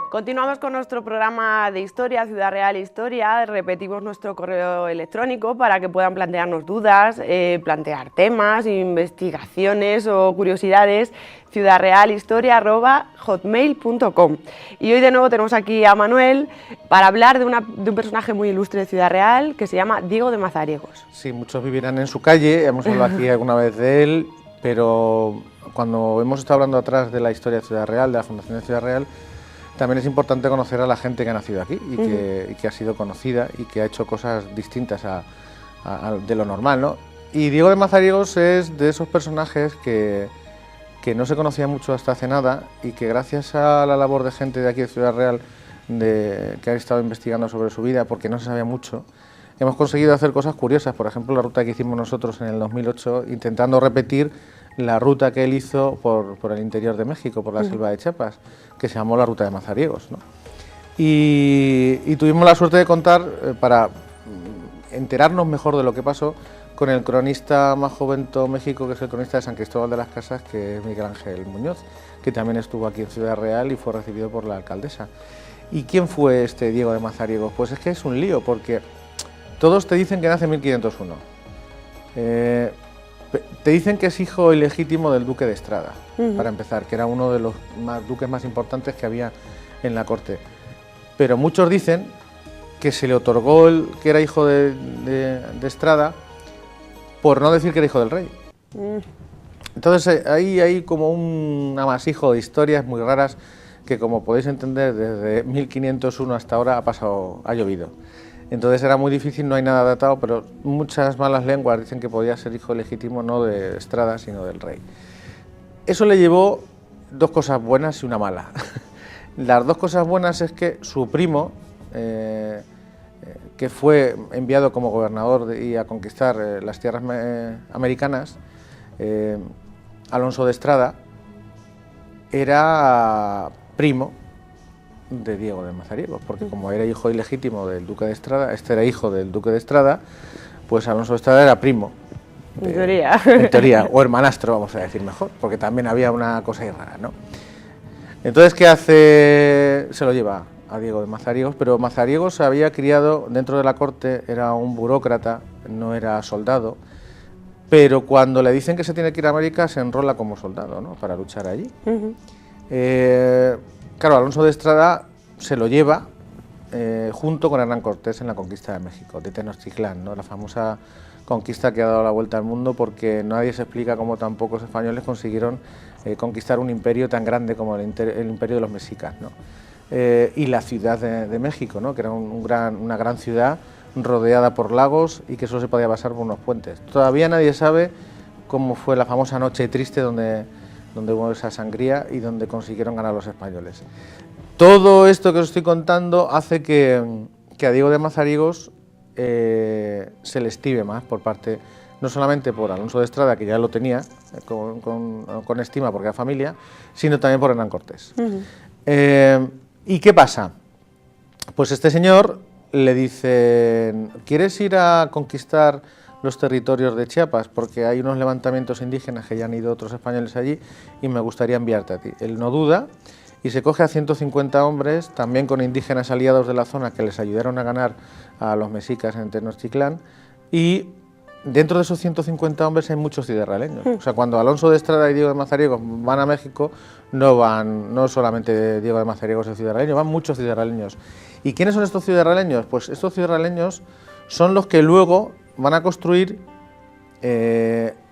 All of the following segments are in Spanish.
Continuamos con nuestro programa de historia, Ciudad Real Historia. Repetimos nuestro correo electrónico para que puedan plantearnos dudas, plantear temas, investigaciones o curiosidades, ciudadrealhistoria@hotmail.com. Y hoy de nuevo tenemos aquí a Manuel para hablar de un personaje muy ilustre de Ciudad Real que se llama Diego de Mazariegos. Sí, muchos vivirán en su calle, hemos hablado aquí alguna vez de él, pero cuando hemos estado hablando atrás de la historia de Ciudad Real, de la fundación de Ciudad Real, también es importante conocer a la gente que ha nacido aquí y que ha sido conocida y que ha hecho cosas distintas de lo normal, ¿no? Y Diego de Mazariegos es de esos personajes que no se conocía mucho hasta hace nada y que gracias a la labor de gente de aquí de Ciudad Real que ha estado investigando sobre su vida, porque no se sabía mucho, hemos conseguido hacer cosas curiosas. Por ejemplo, la ruta que hicimos nosotros en el 2008, intentando repetir la ruta que él hizo por el interior de México, por la selva de Chiapas, que se llamó la Ruta de Mazariegos, ¿no? Y tuvimos la suerte de contar, para enterarnos mejor de lo que pasó, con el cronista más joven de todo México, que es el cronista de San Cristóbal de las Casas, que es Miguel Ángel Muñoz, que también estuvo aquí en Ciudad Real y fue recibido por la alcaldesa. ¿Y quién fue este Diego de Mazariegos? Pues es que es un lío, porque todos te dicen que nace en 1501. Te dicen que es hijo ilegítimo del duque de Estrada, para empezar, que era uno de los duques más importantes que había en la corte. Pero muchos dicen que se le otorgó que era hijo de Estrada por no decir que era hijo del rey. Entonces ahí hay como un amasijo de historias muy raras que, como podéis entender, desde 1501 hasta ahora ha llovido. Entonces era muy difícil, no hay nada datado, pero muchas malas lenguas dicen que podía ser hijo legítimo no de Estrada, sino del rey. Eso le llevó dos cosas buenas y una mala. Las dos cosas buenas es que su primo, que fue enviado como gobernador y a conquistar las tierras americanas, Alonso de Estrada, era primo de Diego de Mazariegos, porque como era hijo ilegítimo del duque de Estrada, este era hijo del duque de Estrada, pues Alonso de Estrada era primo. En teoría. En teoría, o hermanastro, vamos a decir mejor, porque también había una cosa ahí rara, ¿no? Entonces, ¿qué hace? Se lo lleva a Diego de Mazariegos, pero Mazariegos se había criado dentro de la corte, era un burócrata, no era soldado, pero cuando le dicen que se tiene que ir a América, se enrola como soldado, ¿no?, para luchar allí. Claro, Alonso de Estrada se lo lleva junto con Hernán Cortés en la conquista de México, de Tenochtitlán, ¿no?, la famosa conquista que ha dado la vuelta al mundo, porque nadie se explica cómo tan pocos españoles consiguieron conquistar un imperio tan grande como el imperio de los mexicas, ¿no? Y la ciudad de México, ¿no?, que era una gran ciudad rodeada por lagos y que solo se podía pasar por unos puentes. Todavía nadie sabe cómo fue la famosa Noche Triste donde hubo esa sangría y donde consiguieron ganar los españoles. Todo esto que os estoy contando hace que a Diego de Mazariegos se le estime más por parte, no solamente por Alonso de Estrada, que ya lo tenía con estima porque era familia, sino también por Hernán Cortés. ¿Y qué pasa? Pues este señor le dice: ¿quieres ir a conquistar los territorios de Chiapas? Porque hay unos levantamientos indígenas que ya han ido otros españoles allí y me gustaría enviarte a ti. Él no duda y se coge a 150 hombres, también con indígenas aliados de la zona que les ayudaron a ganar a los mexicas en Tenochtitlán, y dentro de esos 150 hombres hay muchos ciudadrealeños. O sea, cuando Alonso de Estrada y Diego de Mazariegos van a México, no solamente Diego de Mazariegos es ciudadrealeño, van muchos ciudadrealeños. ¿Y quiénes son estos ciudadrealeños? Pues estos ciudadrealeños son los que luego van a construir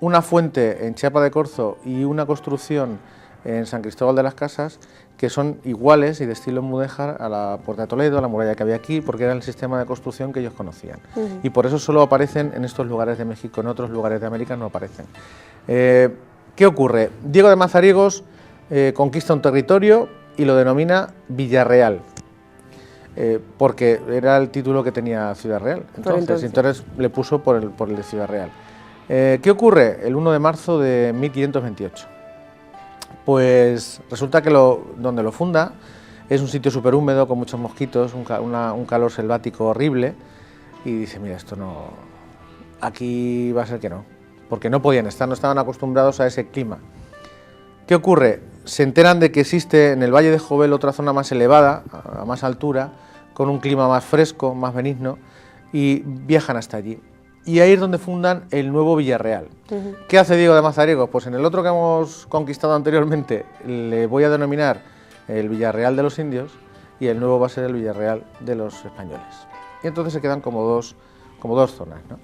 una fuente en Chiapa de Corzo y una construcción en San Cristóbal de las Casas que son iguales y de estilo mudéjar a la Puerta de Toledo, a la muralla que había aquí, porque era el sistema de construcción que ellos conocían. Y por eso solo aparecen en estos lugares de México, en otros lugares de América no aparecen. ¿Qué ocurre? Diego de Mazariegos conquista un territorio y lo denomina Villarreal, porque era el título que tenía Ciudad Real. Entonces le puso por el de Ciudad Real. ¿Qué ocurre? El 1 de marzo de 1528. Pues resulta que donde lo funda es un sitio súper húmedo, con muchos mosquitos, un calor selvático horrible, y dice: mira, esto no, aquí va a ser que no, porque no podían estar, no estaban acostumbrados a ese clima. ¿Qué ocurre? se enteran de que existe en el Valle de Jovel otra zona más elevada, a más altura, con un clima más fresco, más benigno, y viajan hasta allí. Y ahí es donde fundan el nuevo Villarreal. ¿Qué hace Diego de Mazariegos? Pues en el otro que hemos conquistado anteriormente le voy a denominar el Villarreal de los indios, y el nuevo va a ser el Villarreal de los españoles. Y entonces se quedan como dos zonas, ¿no?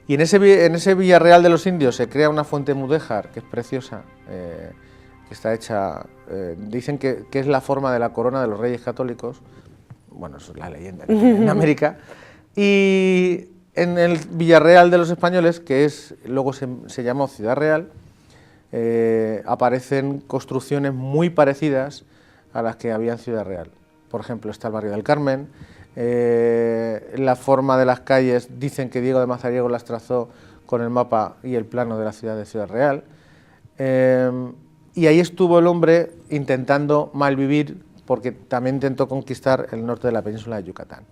Y en ese Villarreal de los indios se crea una fuente mudéjar, que es preciosa, que está hecha, dicen que es la forma de la corona de los reyes católicos. Bueno, eso es la leyenda en América. Y en el Villarreal de los españoles, que luego se llamó Ciudad Real, aparecen construcciones muy parecidas a las que había en Ciudad Real. Por ejemplo, está el barrio del Carmen, la forma de las calles, dicen que Diego de Mazariegos las trazó con el mapa y el plano de la ciudad de Ciudad Real. Y ahí estuvo el hombre intentando malvivir, porque también intentó conquistar el norte de la península de Yucatán.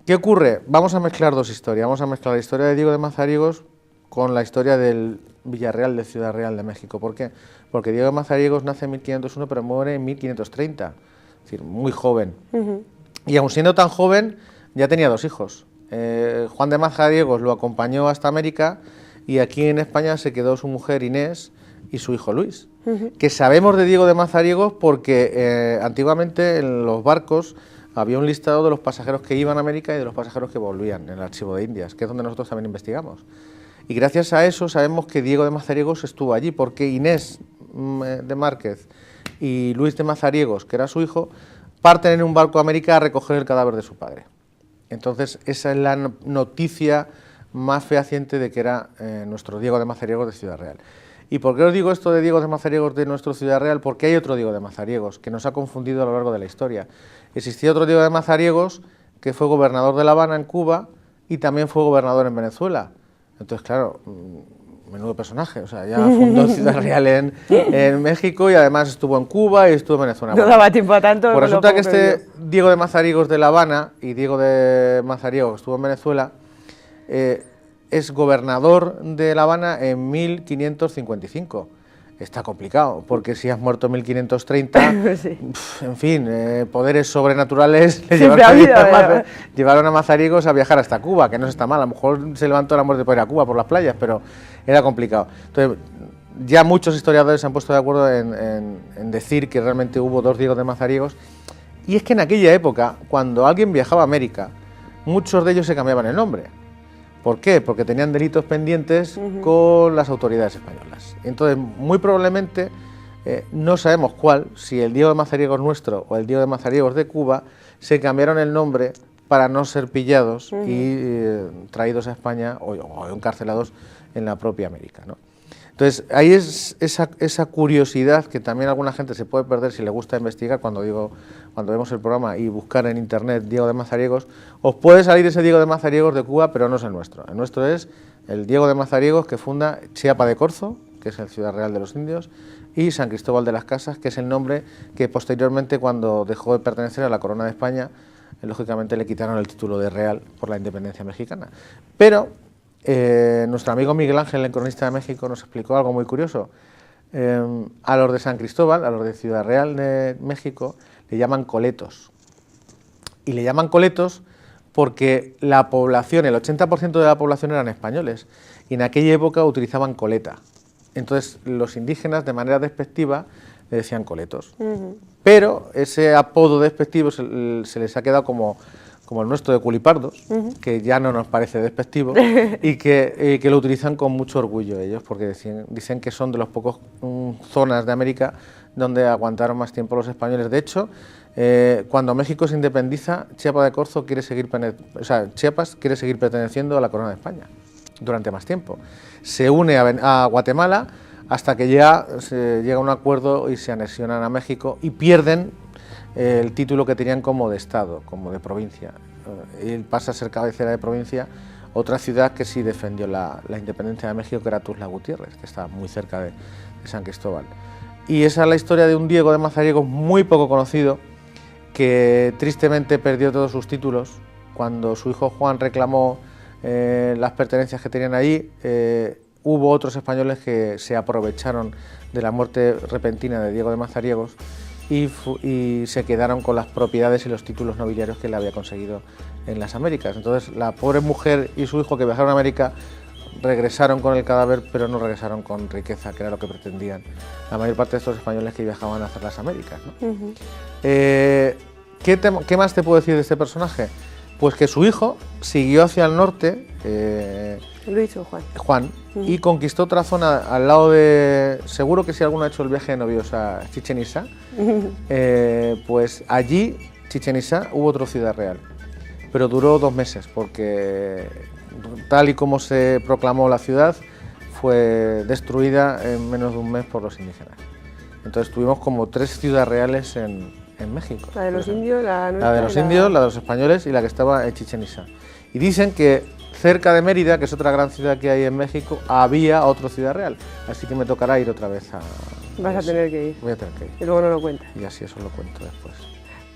¿Qué ocurre? Vamos a mezclar dos historias. Vamos a mezclar la historia de Diego de Mazariegos con la historia del Villarreal de Ciudad Real de México. ¿Por qué? Porque Diego de Mazariegos nace en 1501, pero muere en 1530, es decir, muy joven. Y aun siendo tan joven, ya tenía 2 hijos. Juan de Mazariegos lo acompañó hasta América, y aquí en España se quedó su mujer Inés y su hijo Luis. Que sabemos de Diego de Mazariegos porque antiguamente en los barcos había un listado de los pasajeros que iban a América y de los pasajeros que volvían en el Archivo de Indias, que es donde nosotros también investigamos. Y gracias a eso sabemos que Diego de Mazariegos estuvo allí, porque Inés de Márquez y Luis de Mazariegos, que era su hijo, parten en un barco a América a recoger el cadáver de su padre. Entonces esa es la noticia más fehaciente de que era nuestro Diego de Mazariegos de Ciudad Real. ¿Y por qué os digo esto de Diego de Mazariegos de nuestro Ciudad Real? Porque hay otro Diego de Mazariegos que nos ha confundido a lo largo de la historia. Existía otro Diego de Mazariegos que fue gobernador de La Habana en Cuba y también fue gobernador en Venezuela. Entonces, claro, menudo personaje, o sea, ya fundó Ciudad Real en México y además estuvo en Cuba y estuvo en Venezuela. No daba tiempo a tanto. Pues resulta que este Diego de Mazariegos de La Habana y Diego de Mazariegos que estuvo en Venezuela es gobernador de La Habana en 1555. Está complicado, porque si has muerto en 1530, sí. En fin, poderes sobrenaturales le llevaron a Mazariegos a viajar hasta Cuba, que no está mal, a lo mejor se levantó la muerte para ir a Cuba por las playas, pero era complicado. Entonces, ya muchos historiadores se han puesto de acuerdo en decir que realmente hubo 2 Diegos de Mazariegos, y es que en aquella época, cuando alguien viajaba a América, muchos de ellos se cambiaban el nombre. ¿Por qué? Porque tenían delitos pendientes con las autoridades españolas. Entonces, muy probablemente, no sabemos cuál, si el Diego de Mazariegos nuestro o el Diego de Mazariegos de Cuba, se cambiaron el nombre para no ser pillados y traídos a España o encarcelados en la propia América, ¿no? Entonces, ahí es esa curiosidad que también alguna gente se puede perder si le gusta investigar, cuando vemos el programa y buscar en internet Diego de Mazariegos, os puede salir ese Diego de Mazariegos de Cuba, pero no es el nuestro. El nuestro es el Diego de Mazariegos que funda Chiapa de Corzo, que es el Ciudad Real de los Indios, y San Cristóbal de las Casas, que es el nombre que posteriormente, cuando dejó de pertenecer a la corona de España, lógicamente le quitaron el título de real por la independencia mexicana. Pero nuestro amigo Miguel Ángel, el cronista de México, nos explicó algo muy curioso. A los de San Cristóbal, a los de Ciudad Real de México, le llaman coletos. Y le llaman coletos porque la población, el 80% de la población eran españoles, y en aquella época utilizaban coleta. Entonces los indígenas, de manera despectiva, le decían coletos. Pero ese apodo despectivo se les ha quedado como el nuestro de culipardos, que ya no nos parece despectivo, y que lo utilizan con mucho orgullo ellos, porque dicen que son de los pocos zonas de América donde aguantaron más tiempo los españoles. De hecho, cuando México se independiza, Chiapa de Corzo Chiapas quiere seguir perteneciendo a la corona de España durante más tiempo. Se une a Guatemala hasta que ya se llega a un acuerdo y se anexionan a México y pierden el título que tenían como de estado, como de provincia. Él pasa a ser cabecera de provincia otra ciudad que sí defendió la independencia de México, que era Tuxtla Gutiérrez, que está muy cerca de San Cristóbal. Y esa es la historia de un Diego de Mazariegos muy poco conocido, que tristemente perdió todos sus títulos cuando su hijo Juan reclamó las pertenencias que tenían allí. hubo otros españoles que se aprovecharon de la muerte repentina de Diego de Mazariegos y se quedaron con las propiedades y los títulos nobiliarios que él había conseguido en las Américas. Entonces la pobre mujer y su hijo que viajaron a América regresaron con el cadáver, pero no regresaron con riqueza, que era lo que pretendían la mayor parte de estos españoles que viajaban hacia las Américas, ¿no? ¿Qué más te puedo decir de este personaje? Pues que su hijo siguió hacia el norte, Luis o Juan. Juan, y conquistó otra zona al lado de... Seguro que si alguno ha hecho el viaje de novios a Chichén Itzá, pues allí, Chichén Itzá, hubo otra ciudad real, pero duró 2 meses, porque tal y como se proclamó la ciudad, fue destruida en menos de un mes por los indígenas. Entonces tuvimos como 3 ciudades reales en México. La de los indios, la nuestra, la de los indios, la de los españoles y la que estaba en Chichén Itzá. Y dicen que cerca de Mérida, que es otra gran ciudad que hay en México, había otra ciudad real. Así que me tocará ir otra vez a... Vas a tener que ir. Voy a tener que ir. Y luego no lo cuentas. Y así eso lo cuento después.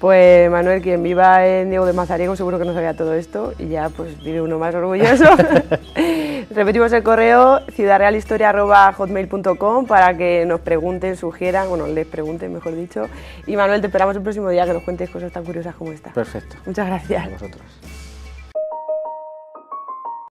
Pues Manuel, quien viva en Diego de Mazariegos seguro que no sabía todo esto y ya pues vive uno más orgulloso. Repetimos el correo ciudadrealhistoria@hotmail.com para que nos pregunten, sugieran, bueno, les pregunten mejor dicho. Y Manuel, te esperamos el próximo día que nos cuentes cosas tan curiosas como esta. Perfecto. Muchas gracias. A vosotros.